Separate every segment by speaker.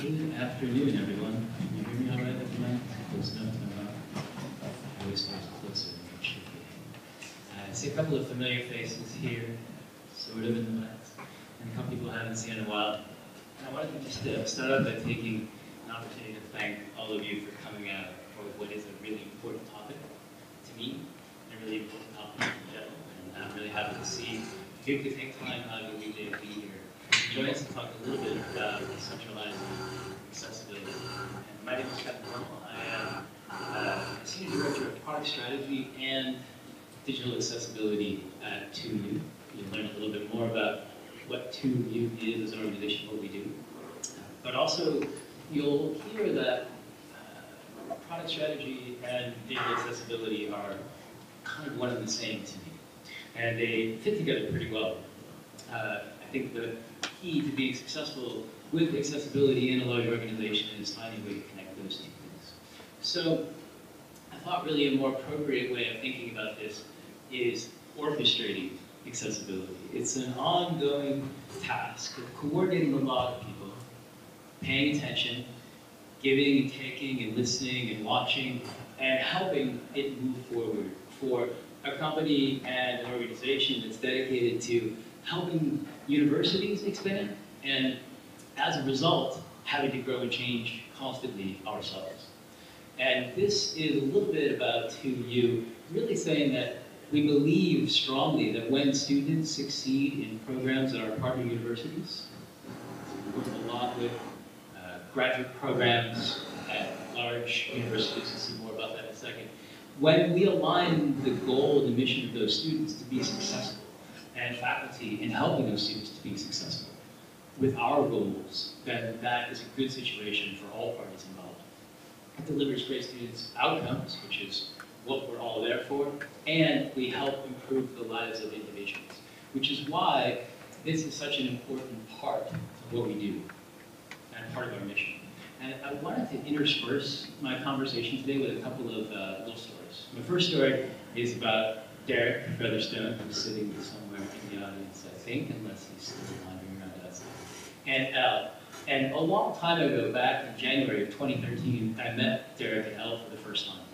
Speaker 1: Good afternoon, everyone. Can you hear me all right at the mic? Close enough? No, I always thought it was closer than it should be. I see a couple of familiar faces here, sort of in the mix, and a couple people I haven't seen in a while. And I wanted to just start out by taking an opportunity to thank all of you for coming out for what is a really important topic to me, and a really important topic in general. And I'm really happy to see you could take time out of your day to be here. Join us to talk a little bit about decentralized accessibility. And my name is Kevin Rummel. I am Senior Director of Product Strategy and Digital Accessibility at 2U. You'll learn a little bit more about what 2U is as an organization, what we do. But also, you'll hear that product strategy and digital accessibility are kind of one and the same to me. And they fit together pretty well. I think the key to being successful with accessibility in a large organization is finding a way to connect those two things. So I thought really a more appropriate way of thinking about this is orchestrating accessibility. It's an ongoing task of coordinating a lot of people, paying attention, giving and taking and listening and watching, and helping it move forward for a company and an organization that's dedicated to helping universities expand, and as a result, having to grow and change constantly ourselves. And this is a little bit about 2U, really saying that we believe strongly that when students succeed in programs at our partner universities, we work a lot with graduate programs at large universities, we'll see more about that in a second. When we align the goal and the mission of those students to be successful, and faculty in helping those students to be successful with our goals, then that is a good situation for all parties involved. It delivers great students' outcomes, which is what we're all there for, and we help improve the lives of individuals, which is why this is such an important part of what we do and part of our mission. And I wanted to intersperse my conversation today with a couple of little stories. My first story is about Derek Featherstone, who's sitting somewhere in the audience, I think, unless he's still wandering around outside. And a long time ago, back in January of 2013, I met Derek and Elle for the first time.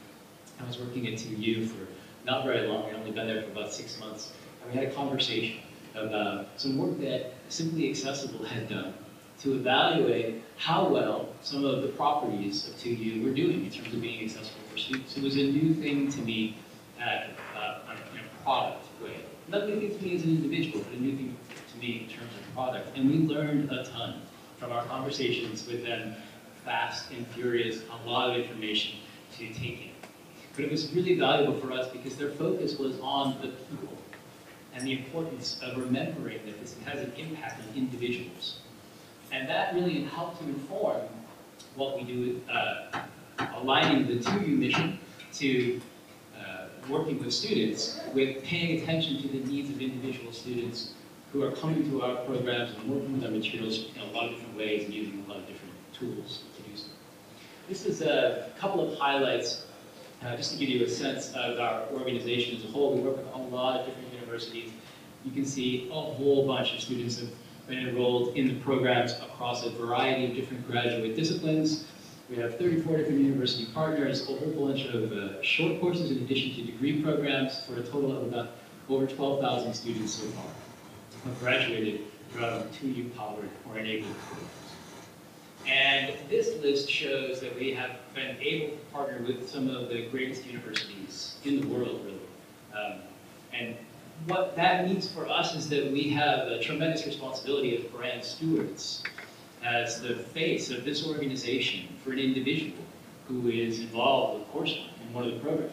Speaker 1: I was working at 2U for not very long. I'd only been there for about 6 months. And we had a conversation about some work that Simply Accessible had done to evaluate how well some of the properties of 2U were doing in terms of being accessible for students. It was a new thing to me at in a product way. Not a new thing to me as an individual, but a new thing to me in terms of product. And we learned a ton from our conversations with them, fast and furious, a lot of information to take in. But it was really valuable for us because their focus was on the people and the importance of remembering that this has an impact on individuals. And that really helped to inform what we do, aligning the 2U mission to working with students, with paying attention to the needs of individual students who are coming to our programs and working with our materials in a lot of different ways and using a lot of different tools to do so. This is a couple of highlights, just to give you a sense of our organization as a whole. We work with a lot of different universities. You can see a whole bunch of students have been enrolled in the programs across a variety of different graduate disciplines. We have 34 different university partners, a whole bunch of short courses in addition to degree programs for a total of about over 12,000 students so far who have graduated from 2U powered or enabled programs. And this list shows that we have been able to partner with some of the greatest universities in the world, really. And what that means for us is that we have a tremendous responsibility as brand stewards, as the face of this organization for an individual who is involved, of course, in one of the programs.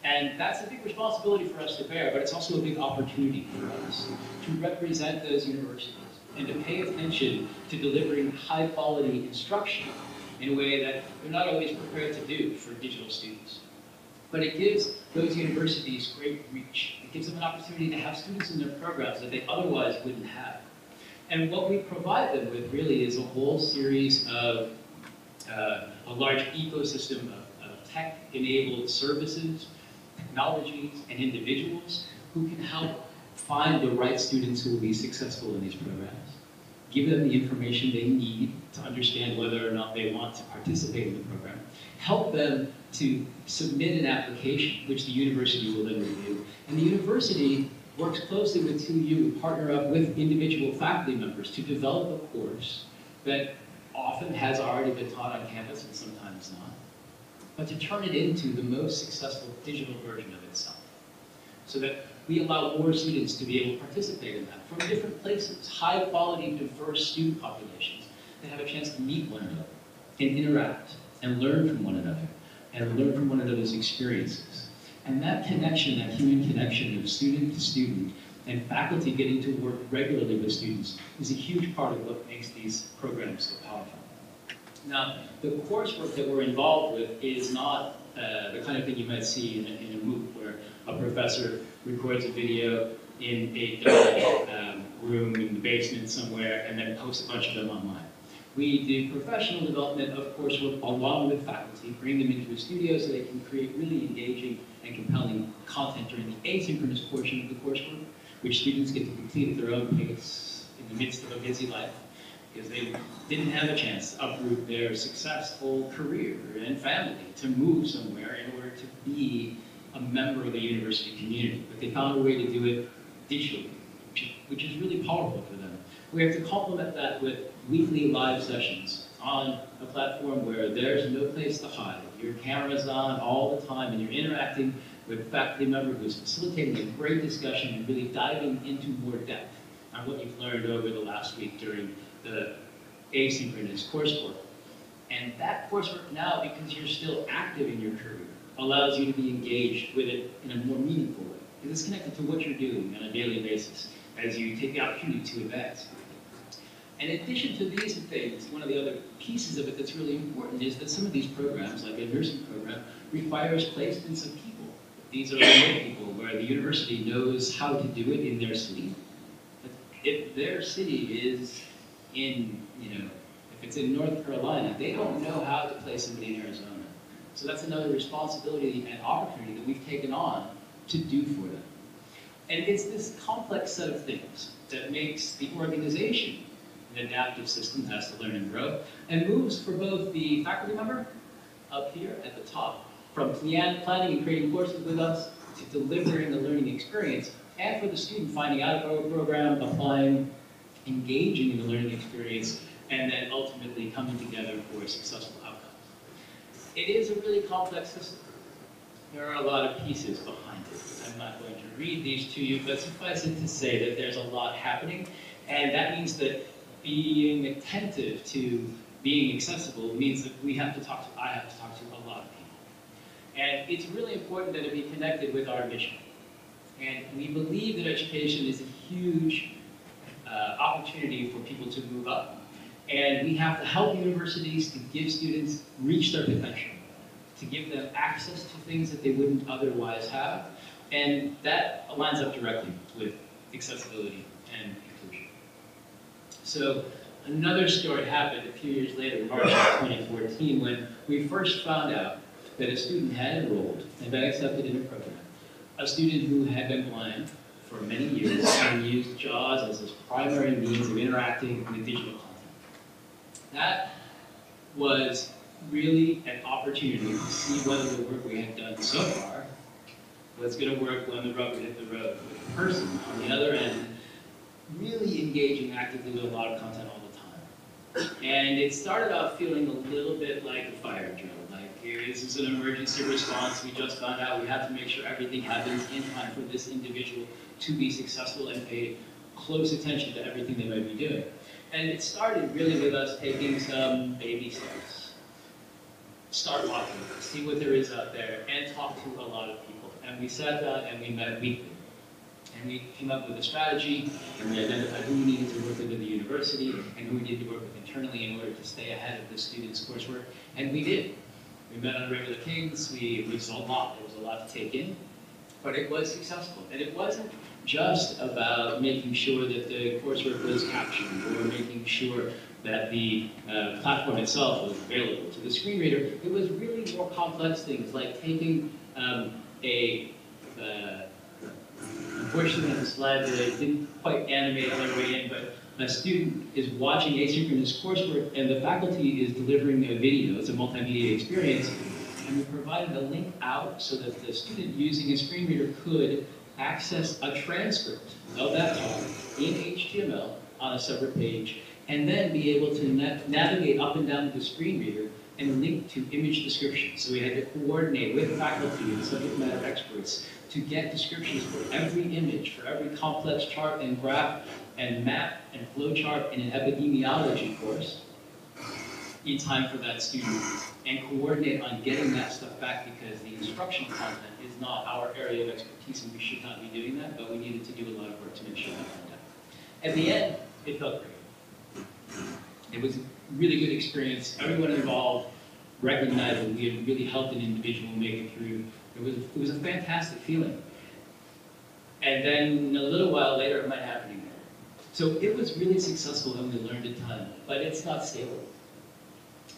Speaker 1: And that's a big responsibility for us to bear, but it's also a big opportunity for us to represent those universities and to pay attention to delivering high-quality instruction in a way that they're not always prepared to do for digital students. But it gives those universities great reach. It gives them an opportunity to have students in their programs that they otherwise wouldn't have. And what we provide them with really is a whole series of a large ecosystem of tech-enabled services, technologies, and individuals who can help find the right students who will be successful in these programs give them the information they need to understand whether or not they want to participate in the program, help them to submit an application, which the university will then review. And the university works closely with 2U to partner up with individual faculty members to develop a course that often has already been taught on campus and sometimes not, but to turn it into the most successful digital version of itself, so that we allow more students to be able to participate in that from different places, high-quality, diverse student populations that have a chance to meet one another and interact and learn from one another and learn from one another's experiences. And that connection, that human connection of student to student and faculty getting to work regularly with students is a huge part of what makes these programs so powerful. Now, the coursework that we're involved with is not the kind of thing you might see in a MOOC where a professor records a video in a dark room in the basement somewhere and then posts a bunch of them online. We do professional development of coursework along with faculty, bring them into a studio so they can create really engaging and compelling content during the asynchronous portion of the coursework, which students get to complete at their own pace in the midst of a busy life, because they didn't have a chance to uproot their successful career and family to move somewhere in order to be a member of the university community. But they found a way to do it digitally, which is really powerful for them. We have to complement that with weekly live sessions on a platform where there's no place to hide. Your camera's on all the time and you're interacting with a faculty member who's facilitating a great discussion and really diving into more depth on what you've learned over the last week during the asynchronous coursework. And that coursework now, because you're still active in your career, allows you to be engaged with it in a more meaningful way. Because it's connected to what you're doing on a daily basis as you take the opportunity to advance. And in addition to these things, one of the other pieces of it that's really important is that some of these programs, like a nursing program, requires placements of people. These are remote people where the university knows how to do it in their city. But if their city is in, if it's in North Carolina, they don't know how to place somebody in Arizona. So that's another responsibility and opportunity that we've taken on to do for them. And it's this complex set of things that makes the organization an adaptive system that has to learn and grow, and moves for both the faculty member up here at the top, from planning and creating courses with us, to delivering the learning experience, and for the student finding out about a program, applying, engaging in the learning experience, and then ultimately coming together for a successful outcome. It is a really complex system. There are a lot of pieces behind it. I'm not going to read these to you, but suffice it to say that there's a lot happening, and that means that being attentive to being accessible means that I have to talk to a lot of people. And it's really important that it be connected with our mission. And we believe that education is a huge opportunity for people to move up. And we have to help universities to give students reach their potential, to give them access to things that they wouldn't otherwise have. And that aligns up directly with accessibility and inclusion. So another story happened a few years later, March of 2014, when we first found out that a student had enrolled and been accepted in a program. A student who had been blind for many years and used JAWS as his primary means of interacting with digital content. That was really an opportunity to see whether the work we had done so far was going to work when the rubber hit the road, with the person on the other end really engaging actively with a lot of content all the time. And it started off feeling a little bit like a fire drill. Like, this is an emergency response. We just found out we have to make sure everything happens in time for this individual to be successful and pay close attention to everything they might be doing. And it started really with us taking some baby steps. Start walking, see what there is out there, and talk to a lot of people. And we sat down and we met weekly. And we came up with a strategy, and we identified who we needed to work with at the university and who we needed to work with internally in order to stay ahead of the students' coursework. And we did. We met on a regular cadence. It was a lot. There was a lot to take in. But it was successful. And it wasn't just about making sure that the coursework was captioned or making sure that the platform itself was available to the screen reader. It was really more complex things, like taking unfortunately on the slide that I didn't quite animate all the way in, but a student is watching asynchronous coursework and the faculty is delivering a video, it's a multimedia experience, and we provided a link out so that the student using a screen reader could access a transcript of that talk in HTML on a separate page, and then be able to navigate up and down the screen reader and link to image descriptions. So we had to coordinate with faculty and subject matter experts to get descriptions for every image, for every complex chart and graph and map and flow chart in an epidemiology course in time for that student, and coordinate on getting that stuff back, because the instructional content is not our area of expertise and we should not be doing that, but we needed to do a lot of work to make sure that went down. At the end, it felt great. It was a really good experience. Everyone involved recognized that we had really helped an individual make it through. It was a fantastic feeling. And then a little while later, it might happen again. So it was really successful and we learned a ton, but it's not scalable.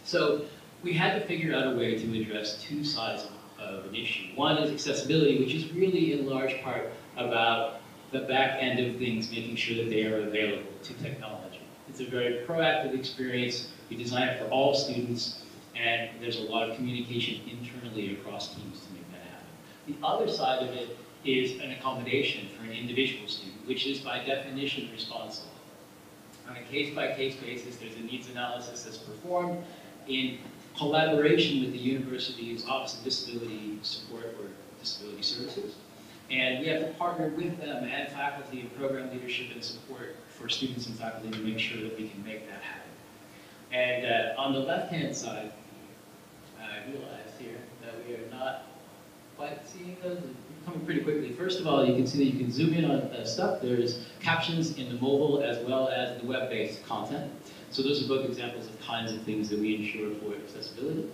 Speaker 1: So we had to figure out a way to address two sides of an issue. One is accessibility, which is really in large part about the back end of things, making sure that they are available to technology. It's a very proactive experience. We design it for all students, and there's a lot of communication internally across teams to make that happen. The other side of it is an accommodation for an individual student, which is by definition responsible. On a case-by-case basis, there's a needs analysis that's performed in collaboration with the university's Office of Disability Support or Disability Services. And we have to partner with them and faculty and program leadership and support for students and faculty to make sure that we can make that happen. And on the left-hand side, I realize here that we are not quite seeing those. They're coming pretty quickly. First of all, you can see that you can zoom in on stuff. There's captions in the mobile as well as the web-based content. So those are both examples of kinds of things that we ensure for accessibility.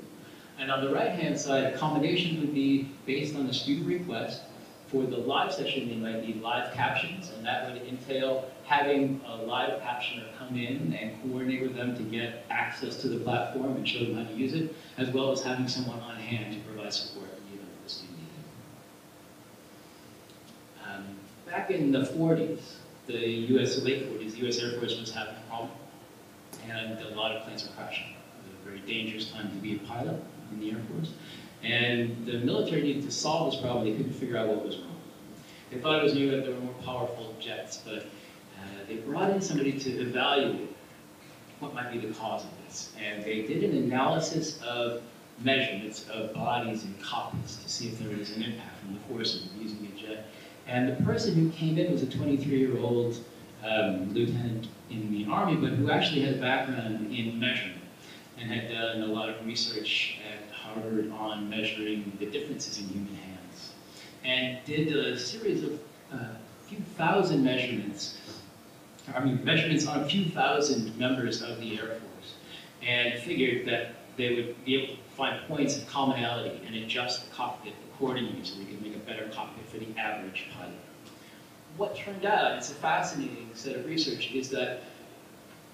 Speaker 1: And on the right-hand side, accommodations would be based on a student request. For the live session, they might need live captions, and that would entail having a live captioner come in and coordinate with them to get access to the platform and show them how to use it, as well as having someone on hand to provide support in the event that the student needed. Back in the 40s, the late 40s, the US Air Force was having a problem, and a lot of planes were crashing. It was a very dangerous time to be a pilot in the Air Force. And the military needed to solve this problem. They couldn't figure out what was wrong. They thought it was maybe that there were more powerful jets, but they brought in somebody to evaluate what might be the cause of this. And they did an analysis of measurements of bodies and cockpits to see if there was an impact from the forces of using a jet. And the person who came in was a 23-year-old lieutenant in the Army, but who actually had a background in measurement and had done a lot of research at Harvard on measuring the differences in human hands, and did a series of few thousand measurements on a few thousand members of the Air Force, and figured that they would be able to find points of commonality and adjust the cockpit accordingly so we could make a better cockpit for the average pilot. What turned out, it's a fascinating set of research, is that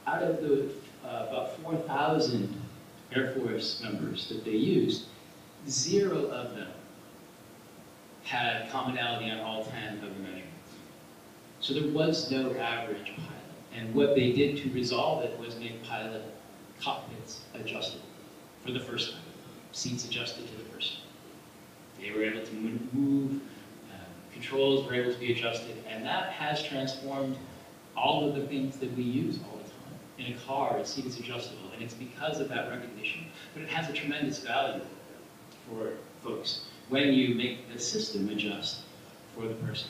Speaker 1: out of the about 4,000 Air Force members that they used, 0 of them had commonality on all 10 of the measurements. So there was no average pilot. And what they did to resolve it was make pilot cockpits adjustable for the first time. Seats adjusted to the person. They were able to move, controls were able to be adjusted, and that has transformed all of the things that we use all the time. In a car, a seat is adjustable, and it's because of that recognition. But it has a tremendous value for folks when you make the system adjust for the person.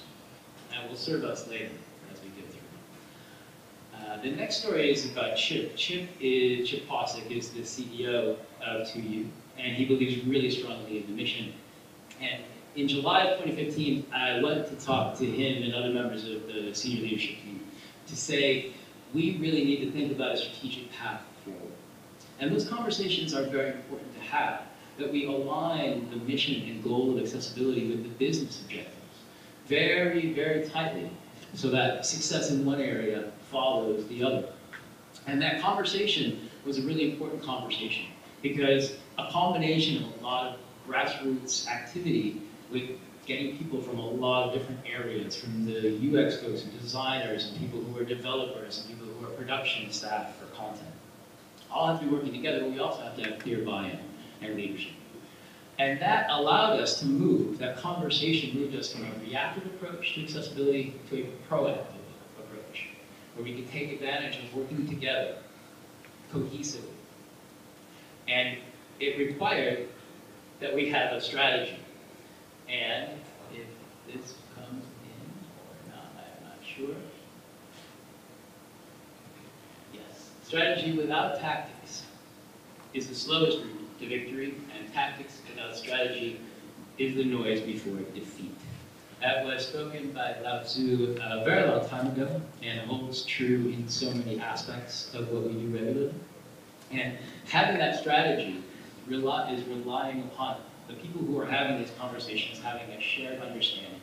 Speaker 1: That will serve us later as we get through. The next story is about Chip. Chip Paucek is the CEO of 2U, and he believes really strongly in the mission. And in July of 2015, I went to talk to him and other members of the senior leadership team to say, we really need to think about a strategic path forward. And those conversations are very important to have, that we align the mission and goal of accessibility with the business objectives very, very tightly, so that success in one area follows the other. And that conversation was a really important conversation, because a combination of a lot of grassroots activity with getting people from a lot of different areas, from the UX folks and designers and people who are developers and people who are production staff for content. All have to be working together, but we also have to have clear buy-in and leadership. And that allowed us to move, that conversation moved us from a reactive approach to accessibility to a proactive approach, where we could take advantage of working together cohesively. And it required that we have a strategy. And if this comes in or not, I'm not sure. Yes. Strategy without tactics is the slowest route to victory, and tactics without strategy is the noise before defeat. That was spoken by Lao Tzu a very long time ago, and holds true in so many aspects of what we do regularly. And having that strategy is relying upon the people who are having these conversations having a shared understanding,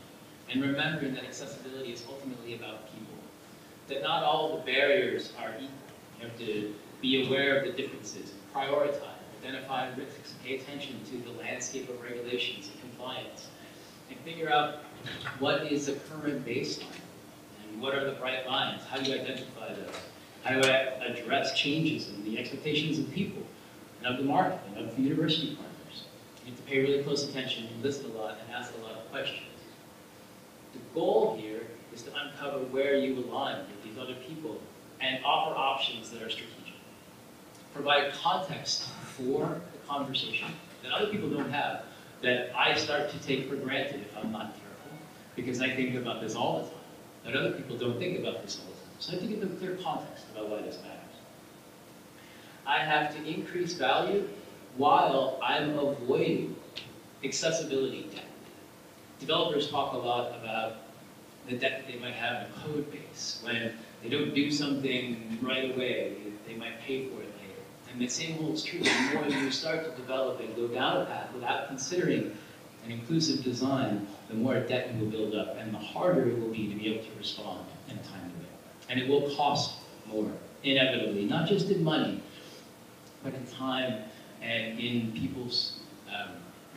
Speaker 1: and remembering that accessibility is ultimately about people, that not all the barriers are equal. You have to be aware of the differences, prioritize, identify risks, pay attention to the landscape of regulations and compliance, and figure out what is the current baseline, and what are the bright lines, how do you identify those, how do I address changes in the expectations of people, and of the market, and of the university partners. You need to pay really close attention, listen a lot, and ask a lot of questions. The goal here is to uncover where you align with these other people and offer options that are strategic. Provide context for the conversation that other people don't have, that I start to take for granted if I'm not careful, because I think about this all the time, that other people don't think about this all the time. So I have to give them clear context about why this matters. I have to increase value while I'm avoiding accessibility debt. Developers talk a lot about the debt that they might have in a code base. When they don't do something right away, they might pay for it later. And the same holds true. The more you start to develop and go down a path without considering an inclusive design, the more debt you will build up, and the harder it will be to be able to respond in a timely way. And it will cost more, inevitably, not just in money, but in time and in people's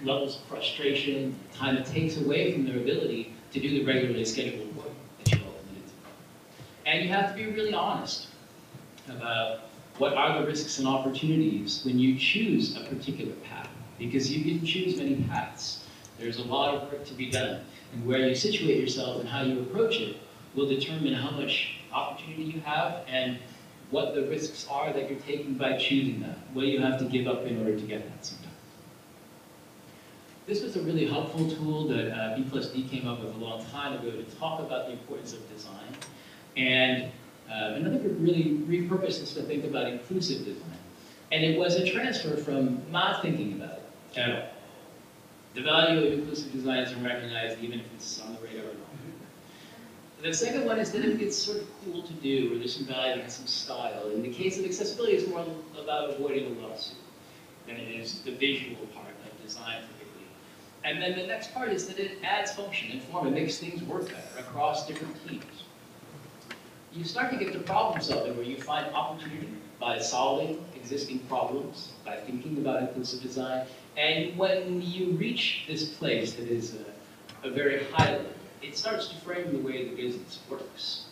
Speaker 1: levels of frustration, time it takes away from their ability to do the regularly scheduled work that you all committed to. And you have to be really honest about what are the risks and opportunities when you choose a particular path, because you can choose many paths. There's a lot of work to be done, and where you situate yourself and how you approach it will determine how much opportunity you have and what the risks are that you're taking by choosing that, what you have to give up in order to get that sometimes. This was a really helpful tool that B+D came up with a long time ago to talk about the importance of design. And another group really repurposed this to think about inclusive design. And it was a transfer from not thinking about it at all. The value of inclusive design isn't recognized even if it's on the radar at all. The second one is that if it's sort of cool to do, or there's some value and some style. In the case of accessibility, it's more about avoiding a lawsuit than it is the visual part of design typically. And then the next part is that it adds function and form. It makes things work better across different teams. You start to get to problem solving where you find opportunity by solving existing problems, by thinking about inclusive design. And when you reach this place that is a very high level, it starts to frame the way the business works.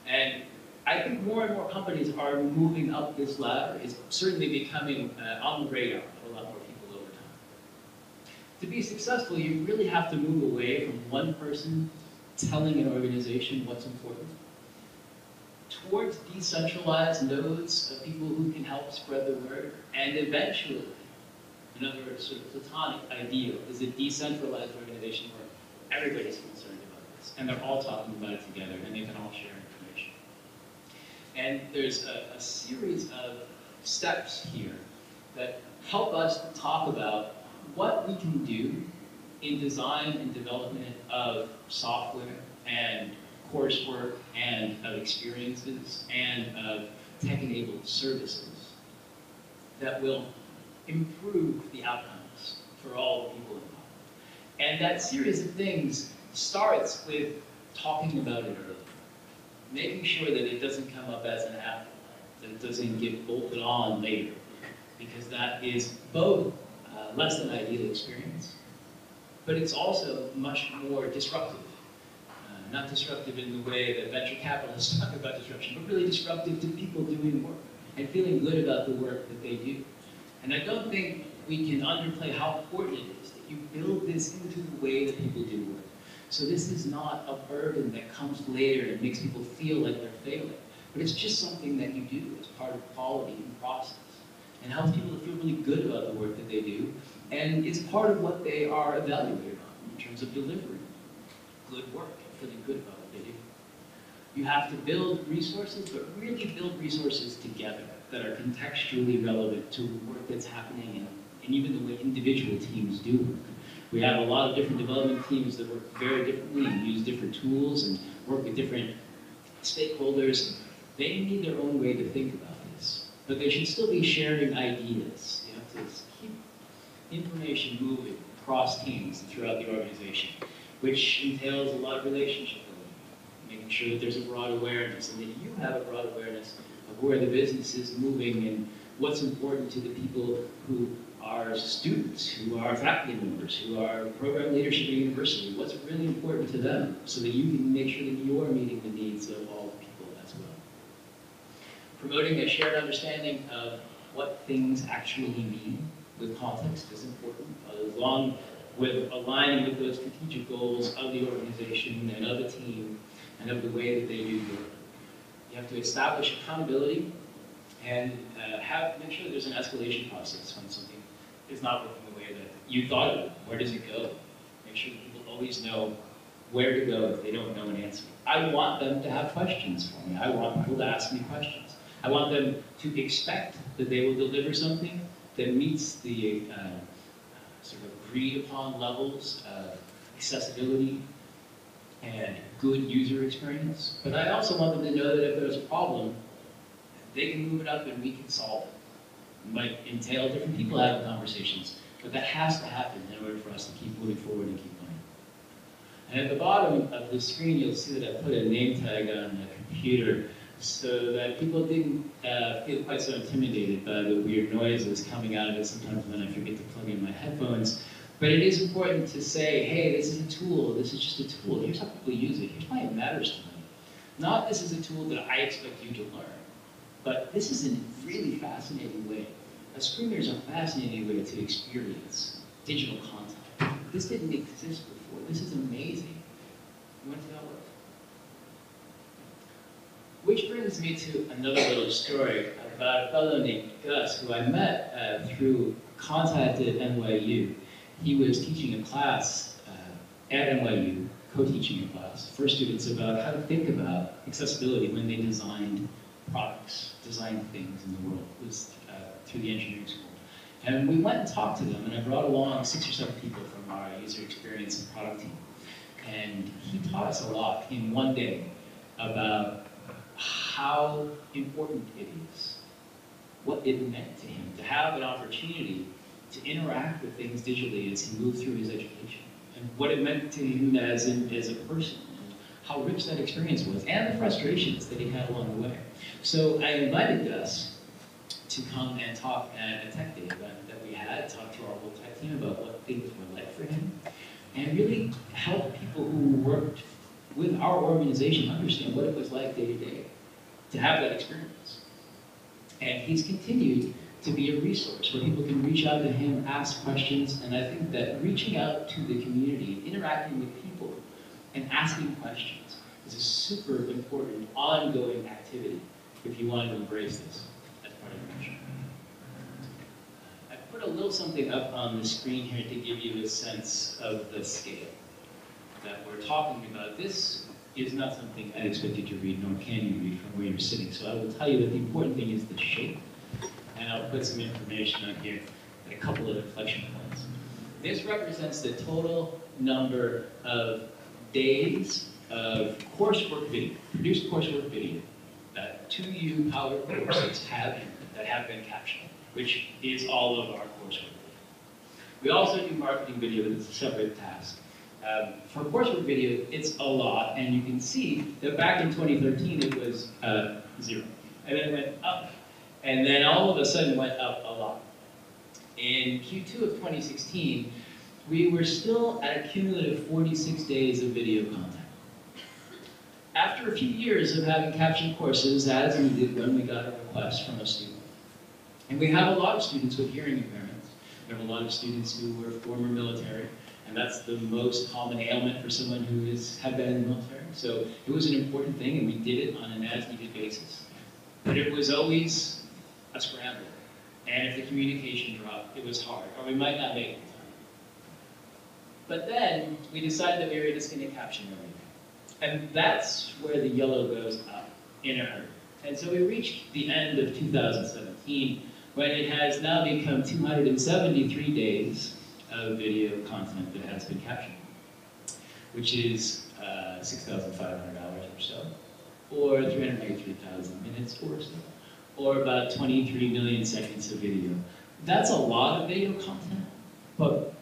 Speaker 1: And I think more and more companies are moving up this ladder. It's certainly becoming on the radar of a lot more people over time. To be successful, you really have to move away from one person telling an organization what's important towards decentralized nodes of people who can help spread the word, and eventually, another sort of platonic ideal is a decentralized organization where everybody's concerned about this, and they're all talking about it together, and they can all share information. And there's a series of steps here that help us to talk about what we can do in design and development of software and coursework and of experiences and of tech-enabled services that will improve the outcomes for all the people involved. And that series of things starts with talking about it early, making sure that it doesn't come up as an afterthought, that it doesn't get bolted on later, because that is both less than ideal experience, but it's also much more disruptive. Not disruptive in the way that venture capitalists talk about disruption, but really disruptive to people doing work and feeling good about the work that they do. And I don't think we can underplay how important it is that you build this into the way that people do work. So this is not a burden that comes later and makes people feel like they're failing, but it's just something that you do as part of quality and process, and helps people to feel really good about the work that they do, and it's part of what they are evaluated on in terms of delivering good work and feeling good about what they do. You have to build resources, but really build resources together that are contextually relevant to work that's happening and even the way individual teams do work. We have a lot of different development teams that work very differently and use different tools and work with different stakeholders. They need their own way to think about this, but they should still be sharing ideas. You have to keep information moving across teams and throughout the organization, which entails a lot of relationship building, making sure that there's a broad awareness and that you have a broad awareness of where the business is moving and what's important to the people who are students, who are faculty members, who are program leadership at a university. What's really important to them so that you can make sure that you're meeting the needs of all the people as well. Promoting a shared understanding of what things actually mean with context is important, along with aligning with those strategic goals of the organization and of the team and of the way that they do work. You have to establish accountability and make sure there's an escalation process when something is not working the way that you thought it would. Where does it go? Make sure that people always know where to go if they don't know an answer. I want them to have questions for me. I want people to ask me questions. I want them to expect that they will deliver something that meets the sort of agreed upon levels of accessibility and good user experience. But I also want them to know that if there's a problem, they can move it up and we can solve it. It might entail different people having conversations, but that has to happen in order for us to keep moving forward and keep going. And at the bottom of the screen, you'll see that I put a name tag on the computer so that people didn't feel quite so intimidated by the weird noises coming out of it sometimes when I forget to plug in my headphones. But it is important to say, hey, this is a tool, this is just a tool, here's how people use it, here's why it matters to me. Not this is a tool that I expect you to learn, but this is a really fascinating way. A screener is a fascinating way to experience digital content. This didn't exist before, this is amazing. You want to see how it works? Which brings me to another little story about a fellow named Gus, who I met through contact at NYU. He was teaching a class at NYU, co-teaching a class for students about how to think about accessibility when they designed products, designed things in the world. It was through the engineering school. And we went and talked to them, and I brought along 6 or 7 people from our user experience and product team. And he taught us a lot in one day about how important it is, what it meant to him to have an opportunity to interact with things digitally as he moved through his education, and what it meant to him as a person, and how rich that experience was, and the frustrations that he had along the way. So I invited Gus to come and talk at a tech day event that we had, talk to our whole tech team about what things were like for him, and really help people who worked with our organization understand what it was like day to day to have that experience. And he's continued to be a resource where people can reach out to him, ask questions, and I think that reaching out to the community, interacting with people, and asking questions is a super important ongoing activity if you want to embrace this as part of your mission. I put a little something up on the screen here to give you a sense of the scale that we're talking about. This is not something I expect you to read, nor can you read from where you're sitting. So I will tell you that the important thing is the shape. And I'll put some information on here at a couple of inflection points. This represents the total number of days of coursework video, produced coursework video, that 2U powered courses that have been captioned, which is all of our coursework video. We also do marketing video, but it's a separate task. For coursework video, it's a lot, and you can see that back in 2013 it was 0. And then it went up, and then all of a sudden went up a lot. In Q2 of 2016, we were still at a cumulative 46 days of video content. After a few years of having captioned courses, as we did when we got a request from a student, and we have a lot of students with hearing impairments. We have a lot of students who were former military, and that's the most common ailment for someone who had been in the military. So it was an important thing, and we did it on an as-needed basis. But it was always a scramble. And if the communication dropped, it was hard, or we might not make it. But then we decided that we were just going to caption everything. And that's where the yellow goes up in a hurry. And so we reached the end of 2017, when it has now become 273 days of video content that has been captioned, which is $6,500 or so, or 393,000 minutes or so, or about 23 million seconds of video. That's a lot of video content, but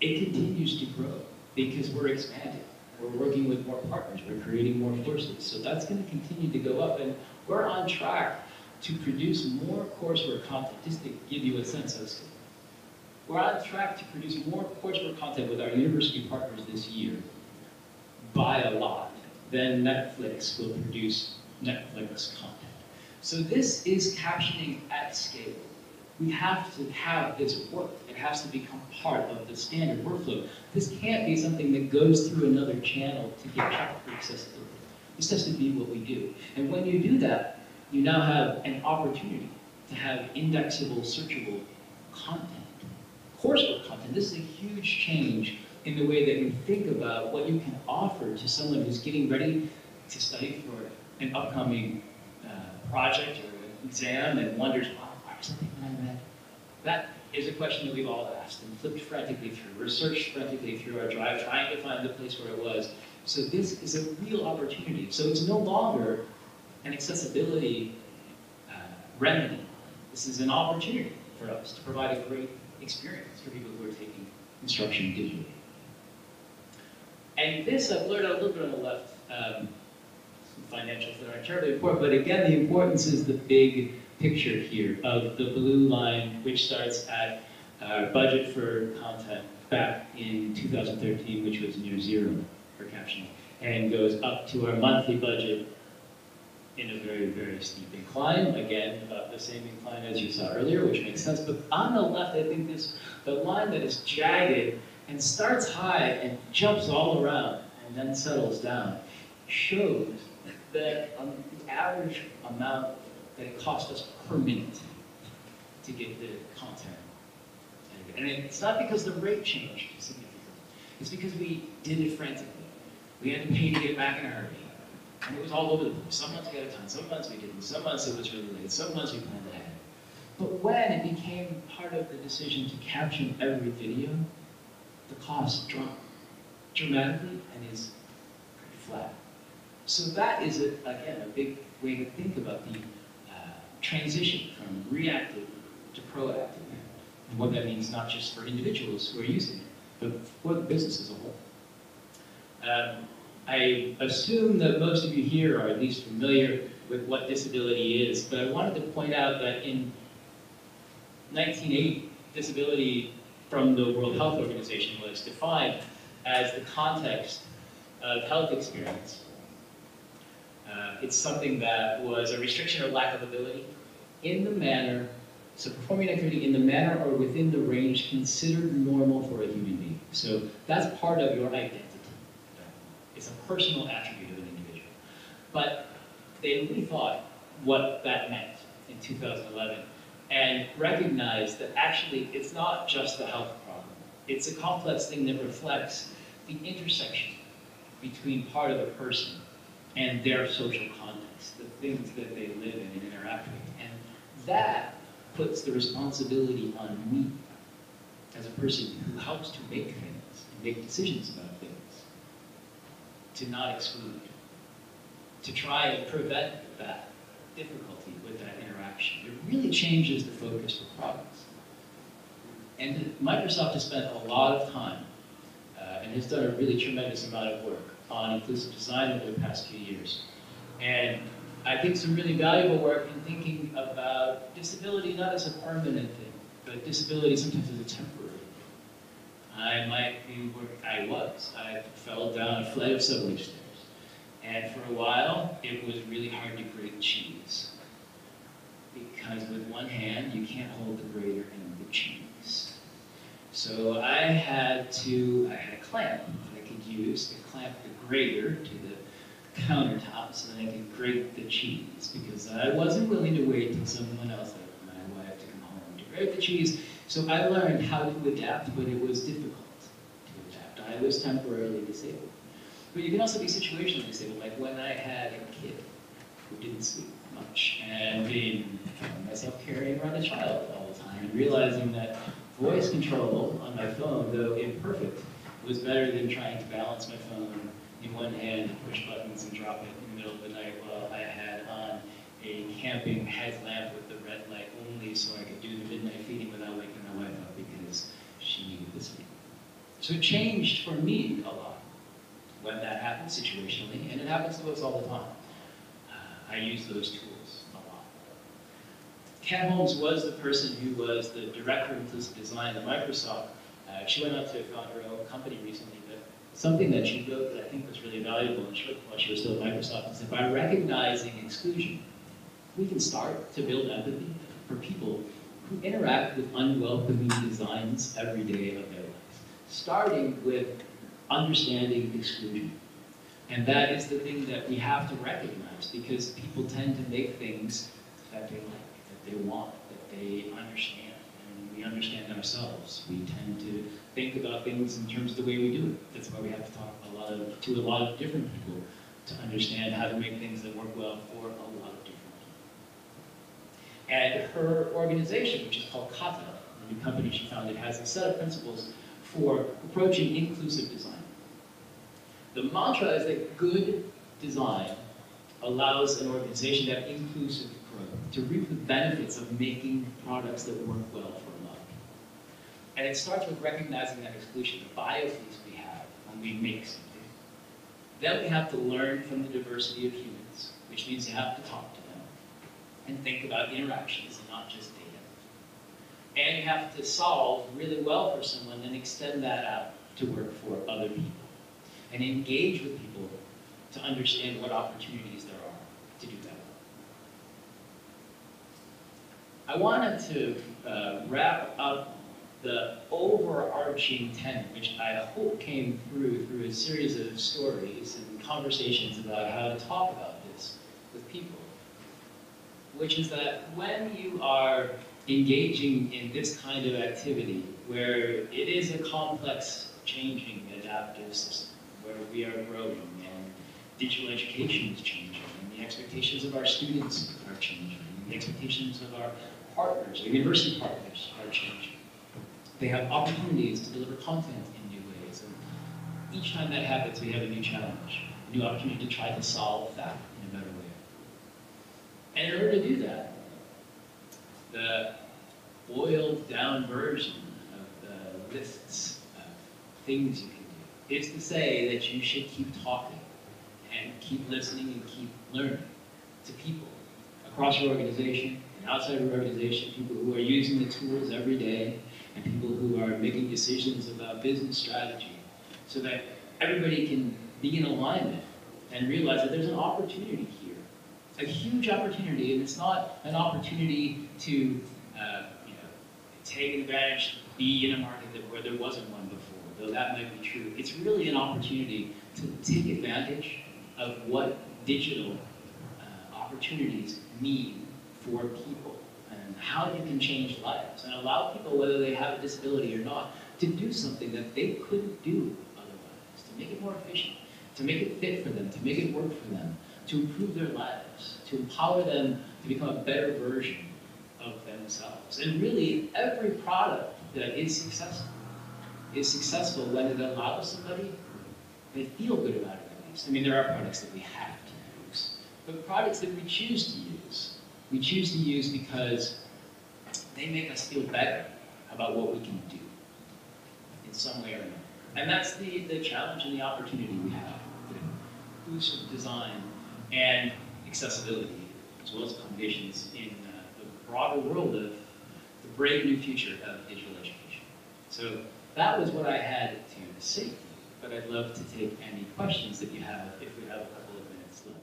Speaker 1: it continues to grow because we're expanding. We're working with more partners, we're creating more courses, so that's going to continue to go up, and we're on track to produce more coursework content, just to give you a sense of scale. We're on track to produce more coursework content with our university partners this year, by a lot, than Netflix will produce Netflix content. So this is captioning at scale. We have to have this work. It has to become part of the standard workflow. This can't be something that goes through another channel to get checked for accessibility. This has to be what we do. And when you do that, you now have an opportunity to have indexable, searchable content, coursework content. This is a huge change in the way that you think about what you can offer to someone who's getting ready to study for an upcoming project or an exam and wonders, wow, why was something that I read? That is a question that we've all asked and flipped frantically through, researched frantically through our drive, trying to find the place where it was. So this is a real opportunity. So it's no longer an accessibility remedy. This is an opportunity for us to provide a great experience for people who are taking instruction digitally. And this I've learned a little bit on the left, some financials that aren't terribly important, but again, the importance is the big picture here of the blue line, which starts at our budget for content back in 2013, which was near zero for captioning, and goes up to our monthly budget in a very, very steep incline. Again, about the same incline as you saw earlier, which makes sense. But on the left, I think the line that is jagged and starts high and jumps all around and then settles down shows that the average amount that it cost us per minute to get the content. And it's not because the rate changed significantly. It's because we did it frantically. We had to pay to get it back in a hurry. And it was all over the place. Some months we got a ton, some months we didn't, some months it was really late, some months we planned ahead. But when it became part of the decision to caption every video, the cost dropped dramatically and is pretty flat. So that is, again, a big way to think about the transition from reactive to proactive, and what that means not just for individuals who are using it, but for the business as a whole. I assume that most of you here are at least familiar with what disability is, but I wanted to point out that in 1980, disability from the World Health Organization was defined as the context of health experience. It's something that was a restriction or lack of ability in the manner, so performing activity in the manner or within the range considered normal for a human being. So that's part of your identity. It's a personal attribute of an individual. But they rethought what that meant in 2011 and recognized that actually it's not just a health problem. It's a complex thing that reflects the intersection between part of a person and their social context, the things that they live in and interact with. And that puts the responsibility on me as a person who helps to make things and make decisions about things, to not exclude, to try and prevent that difficulty with that interaction. It really changes the focus for products. And Microsoft has spent a lot of time and has done a really tremendous amount of work on inclusive design over the past few years. And I think some really valuable work in thinking about disability not as a permanent thing, but disability sometimes as a temporary thing. I might be where I was. I fell down a flight of subway stairs. And for a while, it was really hard to grate cheese. Because with one hand, you can't hold the grater and the cheese. So I had a clamp that I could use to clamp the grater to the countertop so that I could grate the cheese, because I wasn't willing to wait till someone else, like my wife, to come home to grate the cheese. So I learned how to adapt, but it was difficult to adapt. I was temporarily disabled. But you can also be situationally disabled, like when I had a kid who didn't sleep much, and being myself carrying around a child all the time, and realizing that voice control on my phone, though imperfect, was better than trying to balance my phone in one hand, push buttons and drop it in the middle of the night while I had on a camping headlamp with the red light only so I could do the midnight feeding without waking my wife up because she needed to sleep. So it changed for me a lot when that happened situationally, and it happens to us all the time. I use those tools a lot. Kat Holmes was the person who was the director of implicit design at Microsoft. She went on to found her own company recently, but something that she wrote that I think was really valuable and she wrote while she was still at Microsoft is that by recognizing exclusion, we can start to build empathy for people who interact with unwelcoming designs every day of their lives, starting with understanding exclusion. And that is the thing that we have to recognize, because people tend to make things that they like, that they want, that they understand. And we understand ourselves. We tend to think about things in terms of the way we do it. That's why we have to talk to a lot of different people to understand how to make things that work well for a lot of different people. And her organization, which is called Kata, the new company she founded, has a set of principles for approaching inclusive design. The mantra is that good design allows an organization to have inclusive growth, to reap the benefits of making products that work well for a lot of people. And it starts with recognizing that exclusion, the biases we have when we make something. Then we have to learn from the diversity of humans, which means you have to talk to them and think about interactions and not just data. And you have to solve really well for someone and extend that out to work for other people. And engage with people to understand what opportunities there are to do that. I wanted to wrap up the overarching tenet, which I hope came through a series of stories and conversations about how to talk about this with people, which is that when you are engaging in this kind of activity, where it is a complex, changing, adaptive system, where we are growing and digital education is changing and the expectations of our students are changing and the expectations of our partners, our university partners are changing. They have opportunities to deliver content in new ways, and each time that happens we have a new challenge, a new opportunity to try to solve that in a better way. And in order to do that, the boiled down version of the lists of things you can do is to say that you should keep talking and keep listening and keep learning to people across your organization and outside your organization, people who are using the tools every day and people who are making decisions about business strategy, so that everybody can be in alignment and realize that there's an opportunity here, a huge opportunity, and it's not an opportunity to take advantage, be in a market where there wasn't one before, though that might be true. It's really an opportunity to take advantage of what digital opportunities mean for people and how you can change lives and allow people, whether they have a disability or not, to do something that they couldn't do otherwise, to make it more efficient, to make it fit for them, to make it work for them, to improve their lives, to empower them to become a better version of themselves. And really, every product that is successful when it allows somebody, they feel good about it at least. I mean, there are products that we have to use, but products that we choose to use because they make us feel better about what we can do in some way or another. And that's the challenge and the opportunity we have with inclusive design and accessibility, as well as accommodations in the broader world of the brave new future of digital education. So that was what I had to say, but I'd love to take any questions that you have if we have a couple of minutes. next level.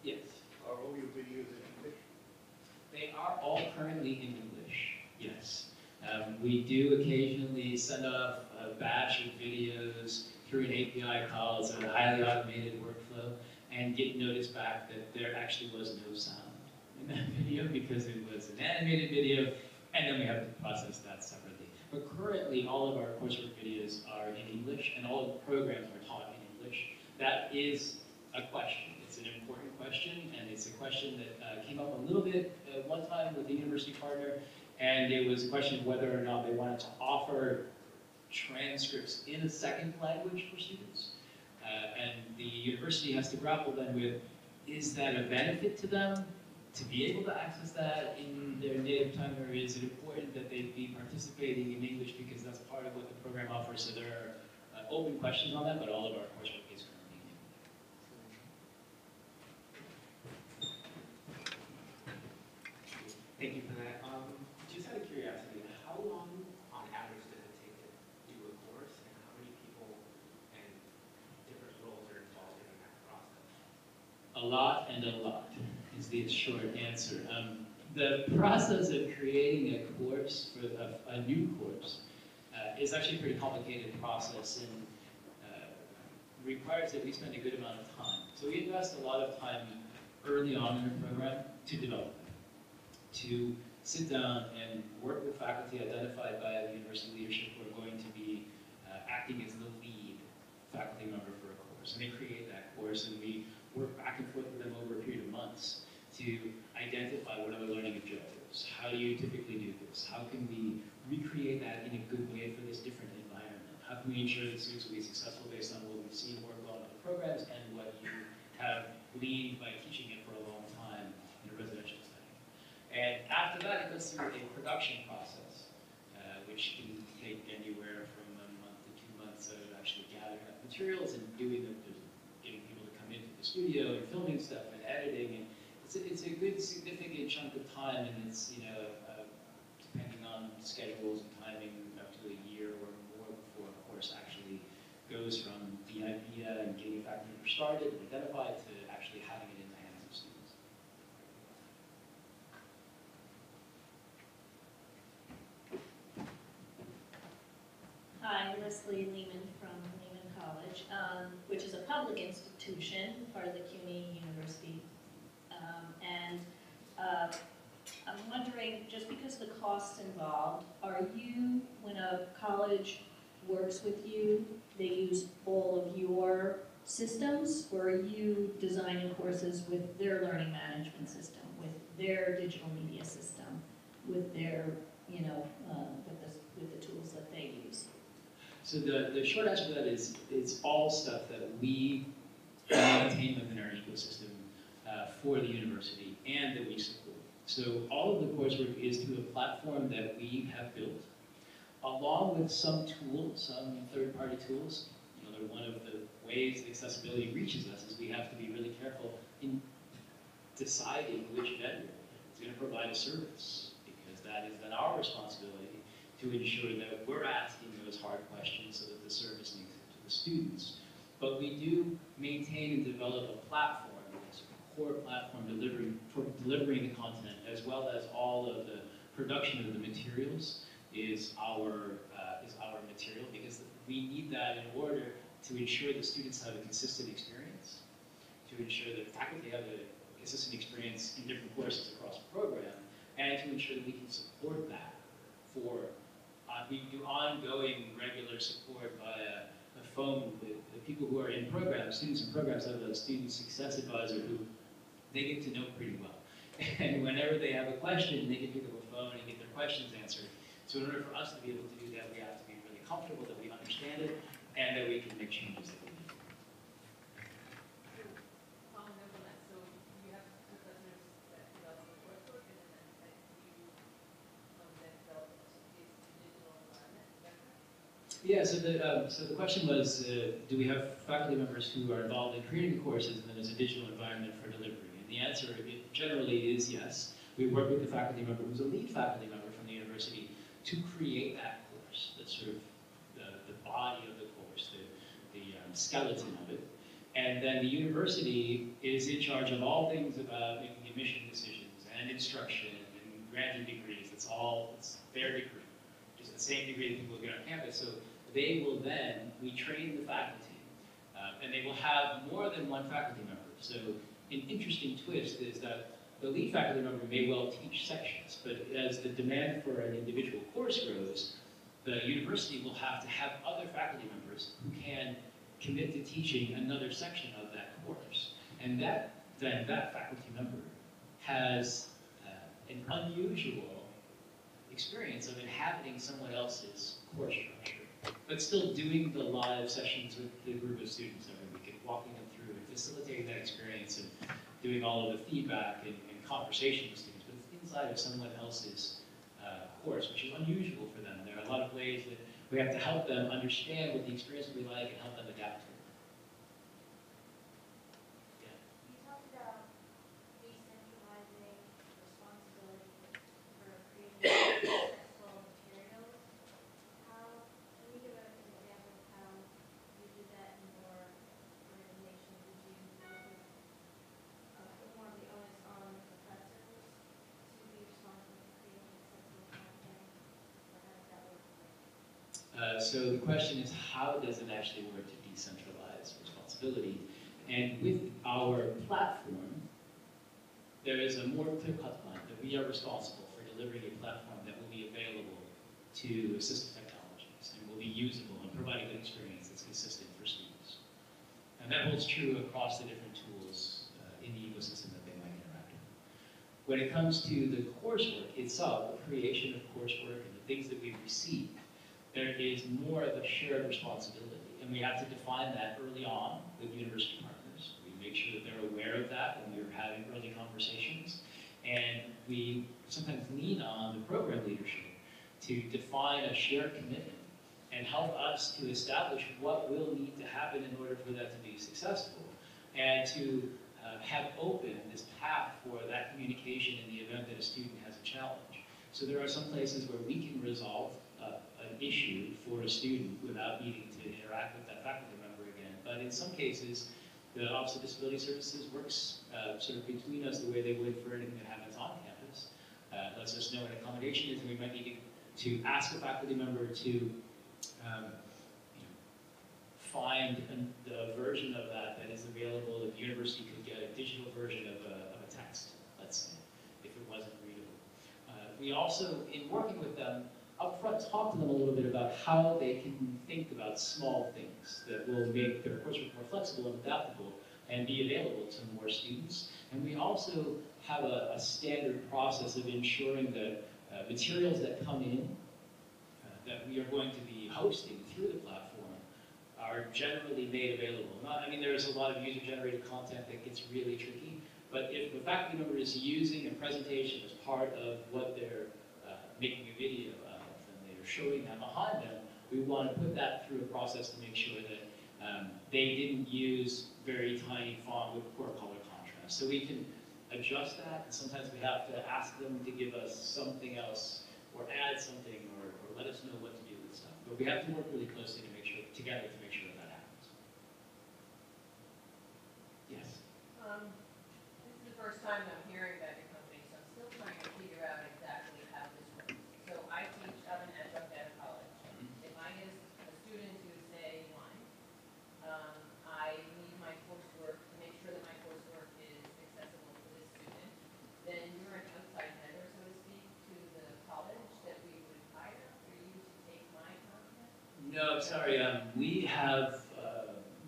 Speaker 1: Yes.
Speaker 2: Are all your videos in English?
Speaker 1: They are all currently in English, yes. We do occasionally send off a batch of videos through an API call. It's a highly automated workflow, and get notice back that there actually was no sound in that video because it was an animated video, and then we have to process that separately. But currently, all of our coursework videos are in English, and all of the programs are taught in English. That is a question. It's an important question, and it's a question that came up a little bit one time with the university partner, and it was a question of whether or not they wanted to offer transcripts in a second language for students. And the university has to grapple then with, is that a benefit to them to be able to access that in their native tongue, or is it important that they be participating in English because that's part of what the program offers? So there are open questions on that, but all of our coursework is currently in English.
Speaker 3: Thank you for that. Just out of curiosity, how long on average does it take to do a course, and how many people and different roles are involved in that process?
Speaker 1: A lot and a lot is the short answer. The process of creating a course, for a new course, is actually a pretty complicated process and requires that we spend a good amount of time. So we invest a lot of time early on in the program to develop it, to sit down and work with faculty identified by the university leadership who are going to be acting as the lead faculty member for a course. And they create that course, and we work back and forth with them over a period of months to identify what are the learning objectives. How do you typically do this? How can we recreate that in a good way for this different environment? How can we ensure that students will be successful based on what we've seen work well in other programs and what you have gleaned by teaching it for a long time in a residential setting? And after that, it goes through a production process, which can take anywhere from a month to 2 months of actually gathering up materials and doing them, getting people to come into the studio and filming stuff and editing. And it's a good significant chunk of time, and it's, depending on schedules and timing, up to a year or more before a course actually goes from the idea and getting faculty members started and identified to actually having it in the hands of students.
Speaker 4: Hi, Leslie Lehman from Lehman College, which is a public institution, part of the CUNY University. I'm wondering, just because the costs involved, are you, when a college works with you, they use all of your systems, or are you designing courses with their learning management system, with their digital media system, with their, with the tools that they use?
Speaker 1: So the short answer to that is it's all stuff that we maintain within our ecosystem for the university and that we support. So all of the coursework is through a platform that we have built, along with some tools, some third-party tools. One of the ways accessibility reaches us is we have to be really careful in deciding which vendor is going to provide a service, because that is then our responsibility to ensure that we're asking those hard questions so that the service makes it to the students. But we do maintain and develop a platform, a core platform for delivering the content, as well as all of the production of the materials is our material, because we need that in order to ensure that students have a consistent experience, to ensure that faculty have a consistent experience in different courses across the program, and to ensure that we can support that for we do ongoing regular support via a phone with the people who are in programs. Students in programs have a student success advisor who they get to know pretty well. And whenever they have a question, they can pick up a phone and get their questions answered. So in order for us to be able to do that, we have to be really comfortable that we understand it and that we can make changes that we need.
Speaker 5: Following up on that, so you have professors that develop the coursework and then that you then develop this digital environment, is that correct?
Speaker 1: Yeah, so the question was, do we have faculty members who are involved in creating the courses, and then there's a digital environment for delivery? And the answer generally is yes. We work with the faculty member who's a lead faculty member from the university to create that course. That's sort of body of the course, the skeleton of it. And then the university is in charge of all things about making admission decisions and instruction and granting degrees. It's their degree. It's the same degree that people get on campus. So they will then, we train the faculty, and they will have more than one faculty member. So an interesting twist is that the lead faculty member may well teach sections, but as the demand for an individual course grows, the university will have to have other faculty members who can commit to teaching another section of that course. And that faculty member has an unusual experience of inhabiting someone else's course structure, but still doing the live sessions with the group of students every week and walking them through and facilitating that experience and doing all of the feedback and conversation with students, but it's inside of someone else's course, which is unusual for them. There are a lot of ways that we have to help them understand what the experience will be like and help them adapt to it. Yeah.
Speaker 6: You talked about decentralizing responsibility for creating accessible materials. Can you give an example of how you do that in your organization? Would you put more of the onus on professors to be responsible for creating accessible content? Or how does that work?
Speaker 1: So the question is, how does it actually work to decentralize responsibility? And with our platform, there is a more clear-cut line that we are responsible for delivering a platform that will be available to assistive technologies and will be usable and provide a good experience that's consistent for students. And that holds true across the different tools in the ecosystem that they might interact with. When it comes to the coursework itself, the creation of coursework and the things that we receive, there is more of a shared responsibility. And we have to define that early on with university partners. We make sure that they're aware of that when we're having early conversations. And we sometimes lean on the program leadership to define a shared commitment and help us to establish what will need to happen in order for that to be successful, and to have open this path for that communication in the event that a student has a challenge. So there are some places where we can resolve an issue for a student without needing to interact with that faculty member again. But in some cases, the Office of Disability Services works sort of between us the way they would for anything that happens on campus. Lets us know what accommodation is, and we might need to ask a faculty member to find the version of that is available. If the university could get a digital version of a text, let's say, if it wasn't readable. We also, in working with them, upfront talk to them a little bit about how they can think about small things that will make their coursework more flexible and adaptable and be available to more students. And we also have a standard process of ensuring that materials that come in that we are going to be hosting through the platform are generally made available. There's a lot of user-generated content that gets really tricky, but if the faculty member is using a presentation as part of what they're making a video of, and they're showing that behind them, we want to put that through a process to make sure that they didn't use very tiny font with poor color contrast. So we can adjust that, and sometimes we have to ask them to give us something else, or add something, or let us know what to do with stuff. But we have to work really closely to make sure, together to make sure that happens. Yes?
Speaker 5: This is the first time I'm hearing about your company, so I'm still trying to figure out exactly how this works. So I teach at an adjunct at a college. If I get a student who's, say, blind, I need my coursework to make sure that my coursework is accessible to this student, then you're an outside vendor, so to speak, to the college that we would hire for you to take my content?
Speaker 1: No, sorry. We have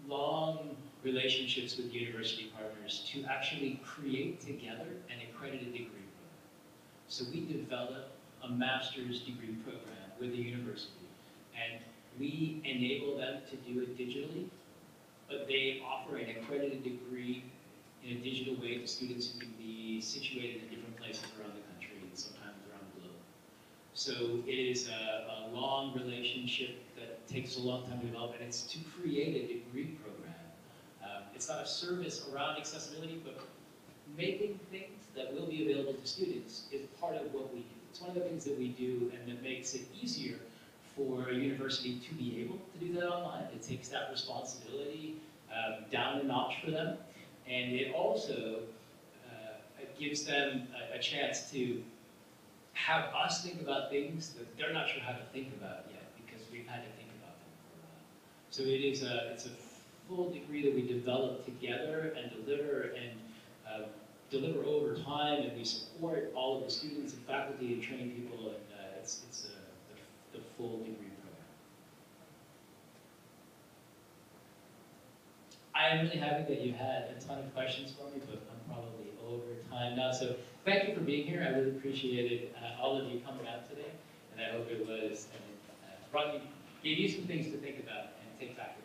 Speaker 1: long relationships with university partners to actually create together an accredited degree program. So we develop a master's degree program with the university, and we enable them to do it digitally, but they offer an accredited degree in a digital way to students who can be situated in different places around the country and sometimes around the globe. So it is a long relationship that takes a long time to develop, and it's to create a degree program. It's not a service around accessibility, but making things that will be available to students is part of what we do. It's one of the things that we do, and that makes it easier for a university to be able to do that online. It takes that responsibility down a notch for them. And it also gives them a chance to have us think about things that they're not sure how to think about yet, because we've had to think about them for a while. So it's a full degree that we develop together and deliver over time, and we support all of the students and faculty and train people, and it's the full degree program. I am really happy that you had a ton of questions for me, but I'm probably over time now. So thank you for being here. I really appreciated all of you coming out today, and I hope it was gave you some things to think about and take back.